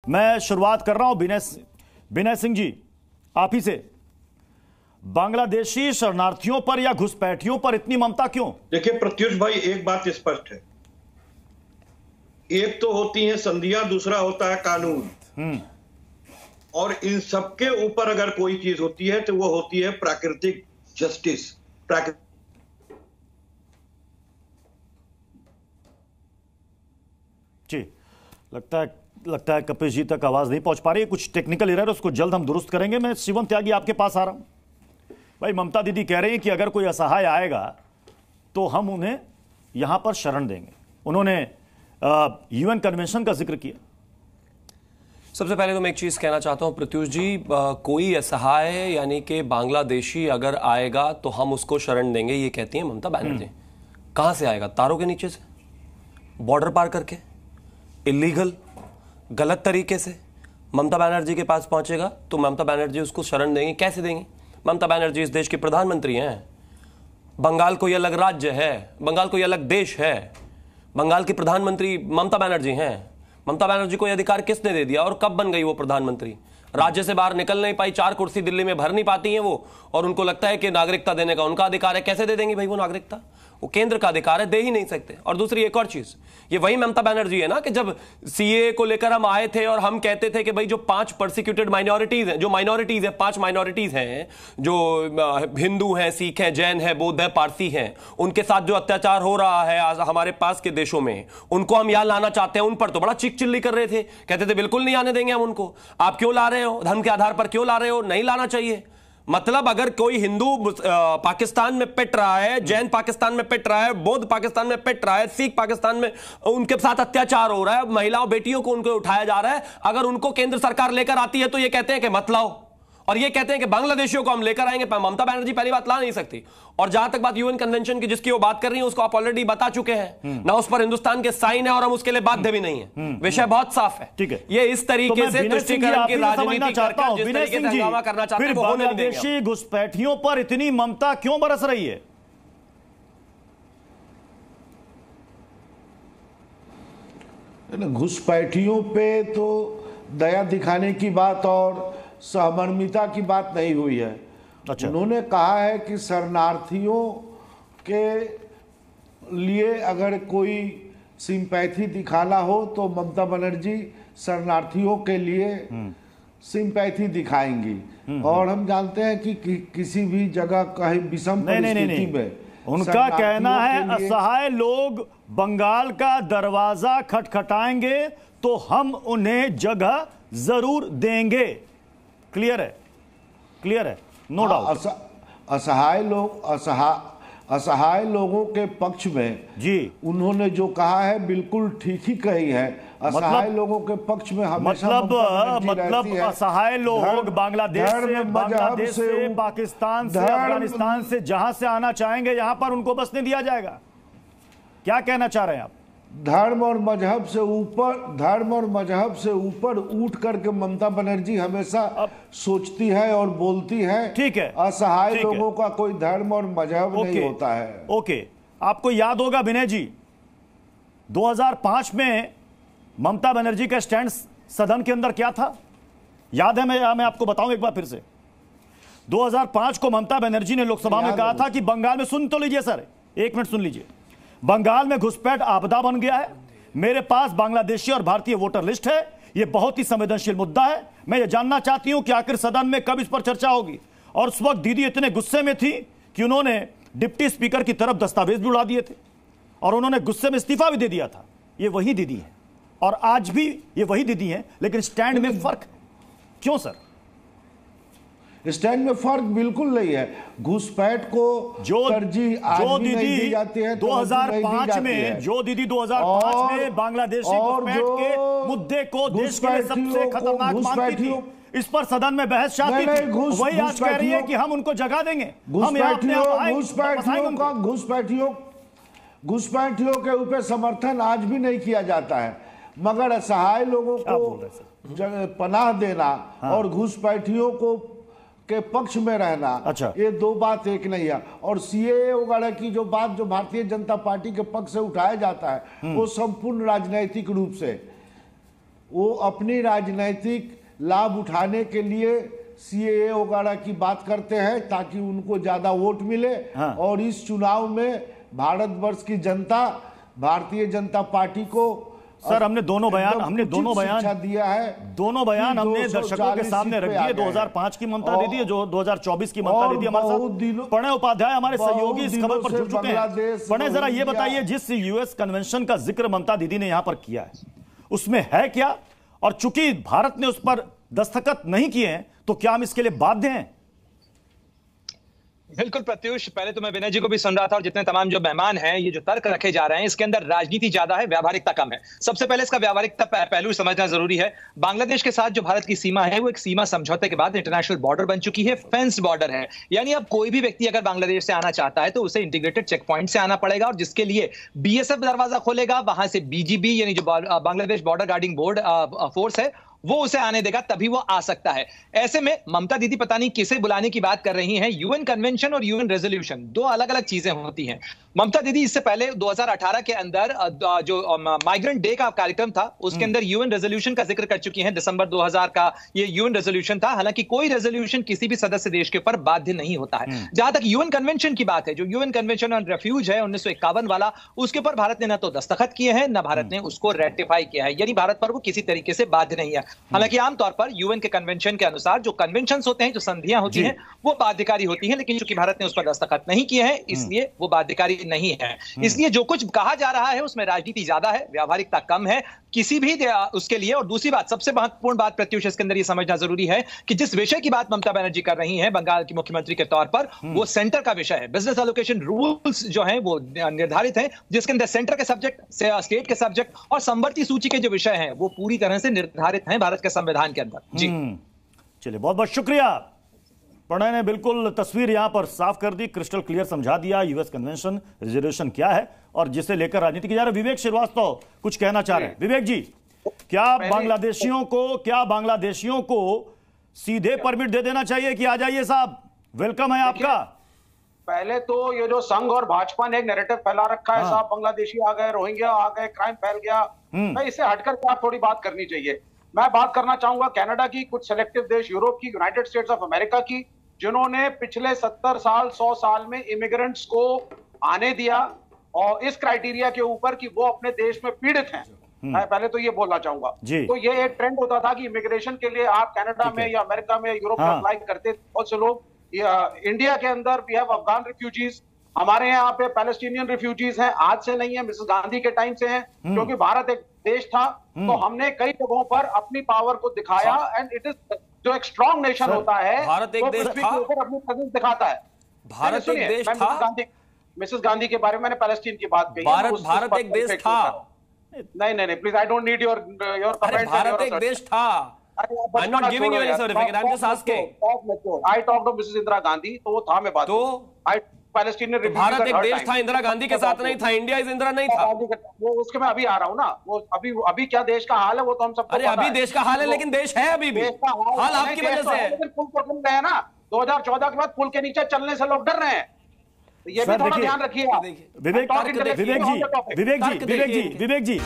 मैं शुरुआत कर रहा हूं विनय सिंह जी, आप ही से। बांग्लादेशी शरणार्थियों पर या घुसपैठियों पर इतनी ममता क्यों? देखिए प्रत्युष भाई, एक बात स्पष्ट है, एक तो होती है संधियां, दूसरा होता है कानून। और इन सबके ऊपर अगर कोई चीज होती है तो वो होती है प्राकृतिक जस्टिस। जी, लगता है कपिल जी तक आवाज नहीं पहुंच पा रही है, कुछ टेक्निकल एरर है, उसको जल्द हम दुरुस्त करेंगे। मैं शिवम त्यागी आपके पास आ रहा हूं। भाई, ममता दीदी कह रही हैं कि अगर कोई असहाय आएगा तो हम उन्हें यहां पर शरण देंगे। उन्होंने यूएन कन्वेंशन का जिक्र किया। सबसे पहले तो मैं एक चीज कहना चाहता हूं प्रत्युष जी, कोई असहाय यानी कि बांग्लादेशी अगर आएगा तो हम उसको शरण देंगे, ये कहती हैं ममता बनर्जी। कहां से आएगा? तारों के नीचे से, बॉर्डर पार करके, इलीगल, गलत तरीके से ममता बनर्जी के पास पहुंचेगा तो ममता बनर्जी उसको शरण देंगी। कैसे देंगी? ममता बनर्जी इस देश की प्रधानमंत्री हैं। बंगाल कोई अलग राज्य है, बंगाल कोई अलग देश है, बंगाल की प्रधानमंत्री ममता बनर्जी हैं। ममता बनर्जी को यह अधिकार किसने दे दिया और कब बन गई वो प्रधानमंत्री? राज्य से बाहर निकल नहीं पाई, 4 कुर्सी दिल्ली में भर नहीं पाती हैं वो, और उनको लगता है कि नागरिकता देने का उनका अधिकार है। कैसे दे देंगी भाई वो नागरिकता? वो केंद्र का अधिकार है, दे ही नहीं सकते। और दूसरी एक और चीज, ये वही ममता बनर्जी है ना कि जब सीए को लेकर हम आए थे और हम कहते थे कि भाई जो 5 परसिक्यूटेड माइनॉरिटीज हैं, जो माइनॉरिटीज है, 5 माइनॉरिटीज हैं, जो हिंदू हैं, सिख हैं, जैन हैं, बौद्ध हैं, पारसी हैं, उनके साथ जो अत्याचार हो रहा है हमारे पास के देशों में, उनको हम यहां लाना चाहते हैं। उन पर तो बड़ा चीख चिल्ली कर रहे थे, कहते थे बिल्कुल नहीं आने देंगे हम उनको। आप क्यों ला रहे हो? धर्म के आधार पर क्यों ला रहे हो? नहीं लाना चाहिए। मतलब अगर कोई हिंदू पाकिस्तान में पिट रहा है, जैन पाकिस्तान में पिट रहा है, बौद्ध पाकिस्तान में पिट रहा है, सिख पाकिस्तान में उनके साथ अत्याचार हो रहा है, महिलाओं बेटियों को उनको उठाया जा रहा है, अगर उनको केंद्र सरकार लेकर आती है तो ये कहते हैं कि मत लाओ, और ये कहते हैं कि बांग्लादेशियों को हम लेकर आएंगे। ममता बनर्जी पहली बात ला नहीं सकती। और जहां तक बात यूएन कन्वेंशन की जिसकी वो बात कर रही है, उसको आप ऑलरेडी बता चुके हैं ना, उस पर हिंदुस्तान के साइन है और हम उसके लिए बाध्य भी नहीं है। विषय बहुत साफ है। ठीक है, ये इस तरीके से तुष्टीकरण की राजनीति चाहता हूं। जिस तरीके से हंगामा करना चाहते हैं वो होने नहीं देंगे। बांग्लादेशी घुसपैठियों पर इतनी ममता क्यों बरस रही है? घुसपैठियों पे तो दया दिखाने की बात और सहमर्मिता की बात नहीं हुई है। अच्छा। उन्होंने कहा है कि शरणार्थियों के लिए अगर कोई सिंपैथी दिखाना हो तो ममता बनर्जी शरणार्थियों के लिए सिंपैथी दिखाएंगी। और हम जानते हैं कि किसी भी जगह कहीं विषम परिस्थिति में उनका कहना है असहाय लोग बंगाल का दरवाजा खटखटाएंगे तो हम उन्हें जगह जरूर देंगे। क्लियर है, नो डाउट। असहाय लोगों के पक्ष में जी उन्होंने जो कहा है बिल्कुल ठीक ही कही है। असहाय लोगों के पक्ष में हमेशा मतलब असहाय लोग बांग्लादेश से पाकिस्तान से अफगानिस्तान से जहां से आना चाहेंगे यहां पर उनको बसने दिया जाएगा। क्या कहना चाह रहे हैं आप? धर्म और मजहब से ऊपर उठ करके ममता बनर्जी हमेशा सोचती है और बोलती है। ठीक है, असहाय लोगों का कोई धर्म और मजहब नहीं होता है। ओके, आपको याद होगा विनय जी, 2005 में ममता बनर्जी का स्टैंड सदन के अंदर क्या था? याद है? मैं आपको बताऊं एक बार फिर से। 2005 को ममता बनर्जी ने लोकसभा में कहा था कि बंगाल में, सुन तो लीजिए सर, 1 मिनट सुन लीजिए, बंगाल में घुसपैठ आपदा बन गया है, मेरे पास बांग्लादेशी और भारतीय वोटर लिस्ट है, यह बहुत ही संवेदनशील मुद्दा है, मैं यह जानना चाहती हूं कि आखिर सदन में कब इस पर चर्चा होगी। और उस वक्त दीदी इतने गुस्से में थी कि उन्होंने डिप्टी स्पीकर की तरफ दस्तावेज भी उड़ा दिए थे और उन्होंने गुस्से में इस्तीफा भी दे दिया था। ये वही दीदी है और आज भी ये वही दीदी है, लेकिन स्टैंड में फर्क क्यों सर? स्टैंड में फर्क बिल्कुल नहीं है। घुसपैठ को तरजीह आज भी नहीं दी जाती है। 2005 में जो दीदी 2005 में बांग्लादेशी घुसपैठ के मुद्दे को देश के लिए सबसे खतरनाक मानती थी, इस पर सदन में बहस चाहती थी, वही आज कह रही है कि हम उनको जगह देंगे। घुसपैठियों के ऊपर समर्थन आज भी नहीं किया जाता है, मगर असहाय लोगों को पनाह देना और घुसपैठियों को के पक्ष में रहना, अच्छा, ये दो बात एक नहीं है। और सीएए वगैरह की जो बात जो भारतीय जनता पार्टी के पक्ष से उठाया जाता है वो संपूर्ण राजनीतिक रूप से वो अपनी राजनीतिक लाभ उठाने के लिए सीएए वगैरह की बात करते हैं ताकि उनको ज्यादा वोट मिले। हाँ। और इस चुनाव में भारतवर्ष की जनता भारतीय जनता पार्टी को सर हमने दोनों बयान शिक्षा दिया है। दोनों बयान हमने दर्शकों के सामने रख दिए। 2005 की ममता दीदी है, जो 2024 की ममता दीदी हमारे साथ। प्रणय उपाध्याय हमारे सहयोगी इस खबर पर जुड़ चुके हैं। प्रणय जरा ये बताइए, जिस यूएस कन्वेंशन का जिक्र ममता दीदी ने यहां पर किया है उसमें है क्या, और चूंकि भारत ने उस पर दस्तखत नहीं किए हैं तो क्या हम इसके लिए बाध्य हैं? बिल्कुल प्रत्युष, पहले तो मैं विनय जी को भी सुन रहा था और जितने तमाम जो मेहमान हैं, ये जो तर्क रखे जा रहे हैं इसके अंदर राजनीति ज्यादा है, व्यावहारिकता कम है। सबसे पहले इसका व्यावहारिकता पहलू समझना जरूरी है। बांग्लादेश के साथ जो भारत की सीमा है वो एक सीमा समझौते के बाद इंटरनेशनल बॉर्डर बन चुकी है, फेंस्ड बॉर्डर है। यानी अब कोई भी व्यक्ति अगर बांग्लादेश से आना चाहता है तो उसे इंटीग्रेटेड चेक पॉइंट से आना पड़ेगा, और जिसके लिए बीएसएफ दरवाजा खोलेगा, वहां से बीजीबी यानी जो Bangladesh border guarding board force है वो उसे आने देगा, तभी वो आ सकता है। ऐसे में ममता दीदी पता नहीं किसे बुलाने की बात कर रही हैं। यूएन कन्वेंशन और यूएन रेजोल्यूशन दो अलग अलग चीजें होती हैं। ममता दीदी इससे पहले 2018 के अंदर जो माइग्रेंट डे का कार्यक्रम था उसके अंदर यूएन रेजोल्यूशन का जिक्र कर चुकी हैं। दिसंबर 2000 का ये यूएन रेजोल्यूशन था। हालांकि कोई रेजोल्यूशन किसी भी सदस्य देश के ऊपर बाध्य नहीं होता है। जहां तक यूएन कन्वेंशन की बात है, जो यूएन कन्वेंशन ऑन रेफ्यूज है 1951 वाला, उसके ऊपर भारत ने ना तो दस्तखत किए हैं ना भारत ने उसको रेटिफाई किया है, यानी भारत पर वो किसी तरीके से बाध्य नहीं है। हालांकि आमतौर पर यूएन के कन्वेंशन के अनुसार जो कन्वेंशंस होते हैं, जो संधियां होती हैं, वो बाध्यकारी होती हैं, लेकिन चूंकि भारत ने उस पर दस्तखत नहीं किए हैं इसलिए वो बाध्यकारी नहीं है। इसलिए जो कुछ कहा जा रहा है उसमें राजनीति ज्यादा है, व्यावहारिकता कम है किसी भी उसके लिए। और दूसरी बात, सबसे महत्वपूर्ण बात प्रत्युष इसके अंदर ये समझना जरूरी है कि जिस विषय की बात ममता बनर्जी कर रही हैं बंगाल की मुख्यमंत्री के तौर पर, वो सेंटर का विषय है। बिजनेस एलोकेशन रूल्स जो हैं वो निर्धारित हैं, जिसके अंदर सेंटर के सब्जेक्ट, स्टेट के सब्जेक्ट और संवर्ती सूची के जो विषय हैं वो पूरी तरह से निर्धारित हैं भारत के संविधान के अंदर। जी चलिए, बहुत बहुत शुक्रिया। प्रणय ने बिल्कुल तस्वीर यहां पर साफ कर दी, क्रिस्टल क्लियर समझा दिया यूएस कन्वेंशन रिजोल्यूशन क्या है और जिसे लेकर राजनीति की जा रही है। विवेक श्रीवास्तव कुछ कहना चाह रहे हैं। विवेक जी, क्या बांग्लादेशियों को सीधे परमिट दे देना चाहिए कि आ जाइए साहब, वेलकम है आपका? पहले तो ये जो संघ और भाजपा ने एक नैरेटिव फैला रखा है, साहब बांग्लादेशी आ गए, रोहिंग्या आ गए, क्राइम फैल गया, मैं इससे हटकर क्या थोड़ी बात करनी चाहिए। मैं बात करना चाहूंगा कनाडा की, कुछ सेलेक्टिव देश, यूरोप की, यूनाइटेड स्टेट्स ऑफ अमेरिका की, जिन्होंने पिछले 70 साल 100 साल में इमिग्रेंट्स को आने दिया और इस क्राइटेरिया के ऊपर कि वो अपने देश में पीड़ित हैं। मैं पहले तो ये बोलना चाहूंगा। तो ये एक ट्रेंड होता था कि इमिग्रेशन के लिए आप कनाडा में या अमेरिका में, यूरोप में अप्लाई करते। बहुत से लोग इंडिया के अंदर भी है अफगान रिफ्यूजीज, हमारे यहाँ पे पैलेस्टीनियन रिफ्यूजीज हैं, आज से नहीं है, मिसेस गांधी के टाइम से हैं, क्योंकि भारत एक देश था तो हमने कई जगहों पर अपनी पावर को दिखाया। एंड इट इज जो एक स्ट्रॉन्ग नेशन होता है, भारत एक देश था, अपनी प्रेजेंस दिखाता है। भारत एक देश था। मिसेस गांधी के बारे में मैंने पैलेस्टीन की बात कही, भारत एक देश था। नहीं please, I don't need your comment. Bharat एक देश था। I'm not giving you any certificate. I'm just asking. I talked to Mrs. Indira Gandhi, तो वो था मैं बात। तो पैलेस्टीनियन भारत एक देश था, इंदिरा गांधी के साथ नहीं था, इंडिया इज इंदिरा नहीं था। वो उसके मैं अभी आ रहा हूँ ना, वो अभी क्या देश का हाल है वो तो हम सबको। अरे अभी देश का हाल है, लेकिन देश है अभी भी, हाल आपकी वजह से है। पुल तो टूट गए ना 2014 के बाद, पुल के नीचे चलने से लोग डर रहे हैं, ये भी थोड़ा ध्यान रखिए। विवेक जी